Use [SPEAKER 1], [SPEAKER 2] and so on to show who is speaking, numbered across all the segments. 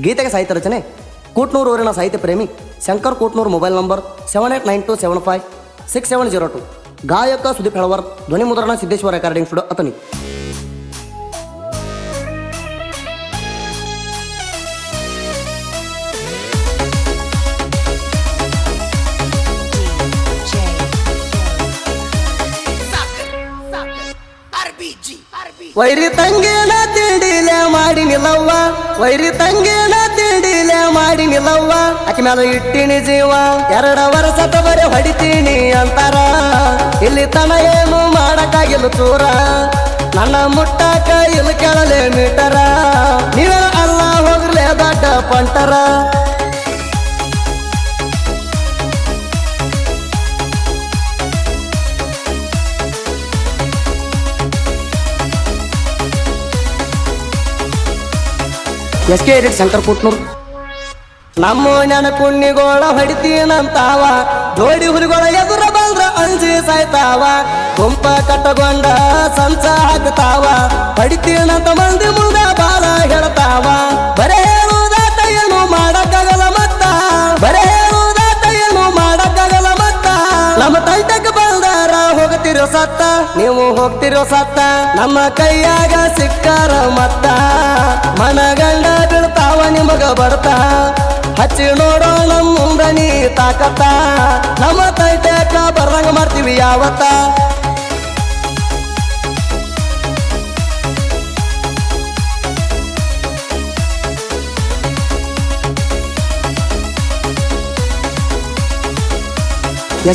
[SPEAKER 1] ಗೀತೆಗೆ ಸಾಹಿತ್ಯ ರಚನೆ ಕೂಟ್ನೂರು ಊರಿನ ಸಾಹಿತ್ಯ ಪ್ರೇಮಿ ಶಂಕರ್ ಕೂಟ್ನೂರು. Mobile number 7892756702. ಗಾಯಕ ಸುದೀಪ್ ಹೆಳವರ್. ಧ್ವನಿ ಮುದ್ರಣ ಸಿದ್ದೇಶ್ವರ ರೆಕಾರ್ಡಿಂಗ್ ಸ್ಟುಡಿಯೋ ಅತನಿ. ವೈರಿ ತಂಗಿನ ತಿಂಡಿಲೆ ಮಾಡಿ ನಿಲ್ಲವ್ವ, ವೈರಿ ತಂಗಿನ ತಿಂಡಿಲೆ ಮಾಡಿ ನಿಲ್ಲವ್ವ, ಆಕಿ ಮ್ಯಾಲ ಇಟ್ಟಿನಿ ಜೀವ, 2 ವರ್ಷ ಬರೆ ಹೊಡಿತೀನಿ ಅಂತಾರ, ಇಲ್ಲಿ ತನ ಏನು ಮಾಡಕ್ಕಾಗಿಲ್ಲ ಚೂರ, ನನ್ನ ಮುಟ್ಟಕ ಇಲ್ಲಿ ಕೆಳಲೆ ಮೀಟರ, ನೀವೇ ಅಲ್ಲ ಹೋಗ್ರಲೇ ದೊಡ್ಡ ಪಂಟರ. SK edit Shankar Kootnur. ನಮ್ಮ ನೆನ ಕುಣ್ಣಿಗೋಳ ಹೊಡಿತೀನಂತಾವ, ಜೋಡಿ ಹುಲಿಗೋಳ ಎದುರ ಬಂದ್ರ ಅಂಜಿ ಸಾಯ್ತಾವ, ಗುಂಪ ಕಟ್ಟಗೊಂಡ ಸಂಚ ಹಾಕ್ತಾವ, ಹೊಡಿತೀನಂತ ಮಂದಿ ಮುಂದ ಬಾಲ ಹೇಳ್ತಾವ, ಬರೇ ಹೇಳುವುದಾಟ ಏನು ಮಾಡಕ್ಕಾಗಲ್ಲ ಮತ್ತ, ಬರೇ ಹೇಳುವುದಾಟ ಏನು ಮಾಡಕ್ಕಾಗಲ್ಲ ಮತ್ತ, ನಮ್ಮ ತಂಟಕ್ಕೆ ಬಂದಾರ ಹೋಗ್ತಿರೋ ಸತ್ತ, ನೀವು ಹೋಗ್ತಿರೋ ಸತ್ತ, ನಮ್ಮ ಕೈಯಾಗ ಸಿಕ್ಕಾರ ಮತ್ತ, ಮನಗಂಡ ಬೀಳ್ತಾವ ನಿಮಗ ಬರ್ತಾ, ಹಚ್ಚಿ ನೋಡೋ ನಮ್ಮ ಮುಂದ ನೀ ತಾಕತ್ತ, ನಮ್ಮ ತೈಟಕ ಬರ್ದಂಗ ಮಾಡ್ತೀವಿ ಯಾವತ್ತ.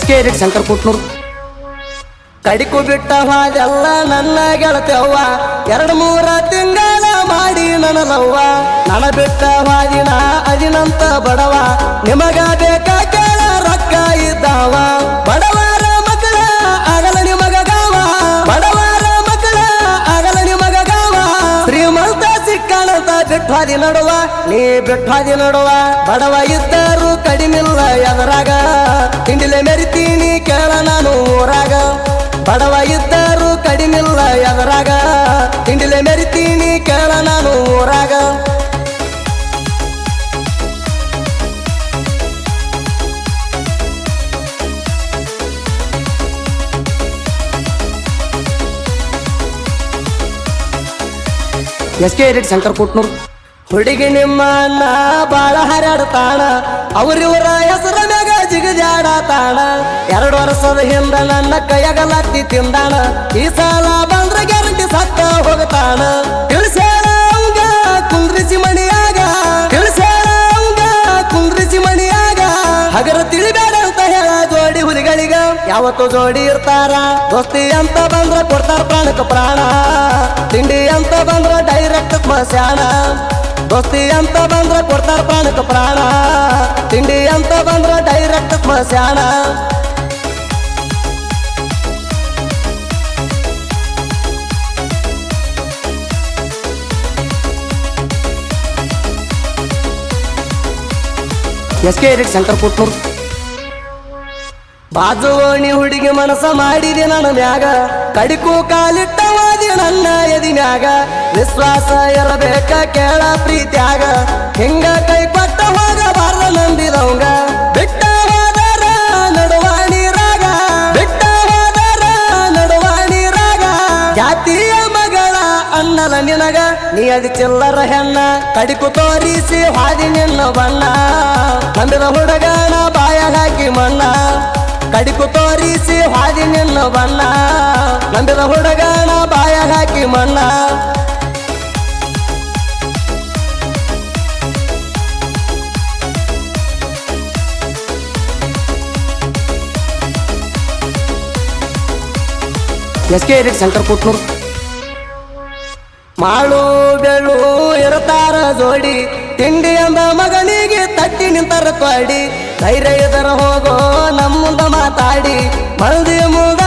[SPEAKER 1] SK edit Shankar Kootnur. ಕಡಿಕು ಬಿಟ್ಟ ಹಾದೆಲ್ಲ ನನ್ನ ಗೆಳತವ್ವ, 2-3 ತಿಂಗಳ ಮಾಡಿ ನನಲವ್ವ, ನನ ಬಿಟ್ಟ ಹಾದಿನ ಅದಿನಂತ ಬಡವ, ನಿಮಗ ಬೇಕ ಕೇಳ ರೊಕ್ಕ ಇದ್ದಾವ, ಬಡವರ ಮಕ್ಕಳ ಆಗಲ ನಿಮಗ ಗಾವ, ಬಡವರ ಮಕ್ಕಳ ಆಗಲ ನಿಮಗ ಗಾವ, ಶ್ರೀಮಂತ ಸಿಕ್ಕಣಂತ ಬಿಟ್ಟು ಹಾದಿ ನಡುವ, ನೀ ಬಿಟ್ಟು ಹಾದಿ ನಡುವ, ಬಡವ ಇದ್ದರು ಕಡಿಮಿಲ್ಲ ಎದರಾಗ, ತಿಂಡಿಲೆ ಮೆರಿತೀನಿ ಕೇಳ ನಾನು ಊರಾಗ, ಬಡವ ಇದ್ದರು ಕಡಿಮಿಲ್ಲ ಎದರಾಗ, ತಿಂಡಿಲೆ ಮೆರಿತೀನಿ ಕೇಳ ನಾನು ಊರಾಗ. SK edit Shankar Kootnur. ಹುಡುಗಿ ನಿಮ್ಮ ಅಣ್ಣ ಬಾಳ ಹರಡ್ತಾಣ, ಅವ್ರಿವರ ಹೆಸರ ಮ್ಯಾಗ ಜಿಗಜಾಡತಾಣ, 2 ವರ್ಷದ ಹಿಂದ ನನ್ನ ಕೈಯಾಗಲತ್ತಿ ತಿಂದಾಣ, ಈ ಸಲ ಬಂದ್ರ ಗ್ಯಾರಂಟಿ ಸತ್ತ ಹೋಗ್ತಾಣ, ತಿಳಿಸ್ಯಾಳ ಅವಂಗ ಕುಂದ್ರಿಸಿ ಮಣಿಯಾಗ, ತಿಳಿಸ್ಯಾಳ ಅವಂಗ ಕುಂದ್ರಿಸಿ ಮಣಿಯಾಗ, ಹಗರ ತಿಳಿಬೇಡ ಅಂತ ಹೇಳ ಜೋಡಿ ಹುಲಿಗಳಿಗ, ಯಾವತ್ತು ಜೋಡಿ ಇರ್ತಾರ, ದೋಸ್ತಿ ಅಂತ ಬಂದ್ರ ಕೊಡ್ತಾರ ಪ್ರಾಣಕ್ಕೆ ಪ್ರಾಣ, ತಿಂಡಿ ಅಂತ ಬಂದ್ರ ಡೈರೆಕ್ಟ್ ಸ್ಮಶಾನ, ದೋಸ್ತಿ ಅಂತ ಬಂದ್ರ ಕೊಡ್ತಾರ ಪ್ರಾಣಕ್ಕೆ ಪ್ರಾಣ, ತಿಂಡಿ ಅಂತ ಬಂದ್ರ ಡೈರೆಕ್ಟ್ ಸ್ಮಶಾನ. SK edit Shankar Kootnur. ಬಾಜುವಣಿ ಹುಡುಗಿ ಮನಸ ಮಾಡಿದೆ ನನ್ನ ಮ್ಯಾಗ, ಕಡಿಕು ಕಾಲಿಟ್ಟವಾದಿ ನನ್ನ ಎದಿನ್ಯಾಗ, ವಿಶ್ವಾಸ ಇರಬೇಕ ಕೇಳ ಪ್ರೀತ್ಯಾಗ, ಹಿಂಗ ಕೈ ಕೊಟ್ಟ ಹೋಗಬಾರ್ದ ನಂಬಿದವಂಗ, ಬಿಟ್ಟ ಹೋದರ ನಡುವಾಣಿ ರಾಗ, ಬಿಟ್ಟ ಹೋದರ ನಡುವಾಣಿ ರಾಗ, ಜಾತಿಯ ಮಗಳ ಅನ್ನಲ ನಿನಗ, ನೀ ಅದಿ ಚಿಲ್ಲರ ಹೆಣ್ಣ, ಕಡಿಕು ತೋರಿಸಿ ಹಾದಿ ನಿನ್ನ ಬಣ್ಣ, ನಂಬಿದ ಹುಡುಗನ ಬಾಯ ಹಾಕಿ ಮಣ್ಣ, ಕಡಿಕು ತೋರಿಸಿ ಹಾದಿ ನಿನ್ನ ಬಣ್ಣ, ನಂಬಿದ ಹುಡುಗನ ಬಾಯ ಹಾಕಿ ಮಣ್ಣ. SK edit Shankar Kootnur. ಮಾಳು ಬೆಳ್ಳು ಇರ್ತಾರ ಜೋಡಿ, ತಿಂಡಿ ಅಂದ ಮಗನಿಗೆ ತಟ್ಟಿ ನಿಂತರ ತೊಡಿ, ಧೈರ್ಯ ಇದರ ಹೋಗೋ ನಮ್ಮ ಮುಂದ ಮಾತಾಡಿ, ಮಂದಿ ಮುಂದ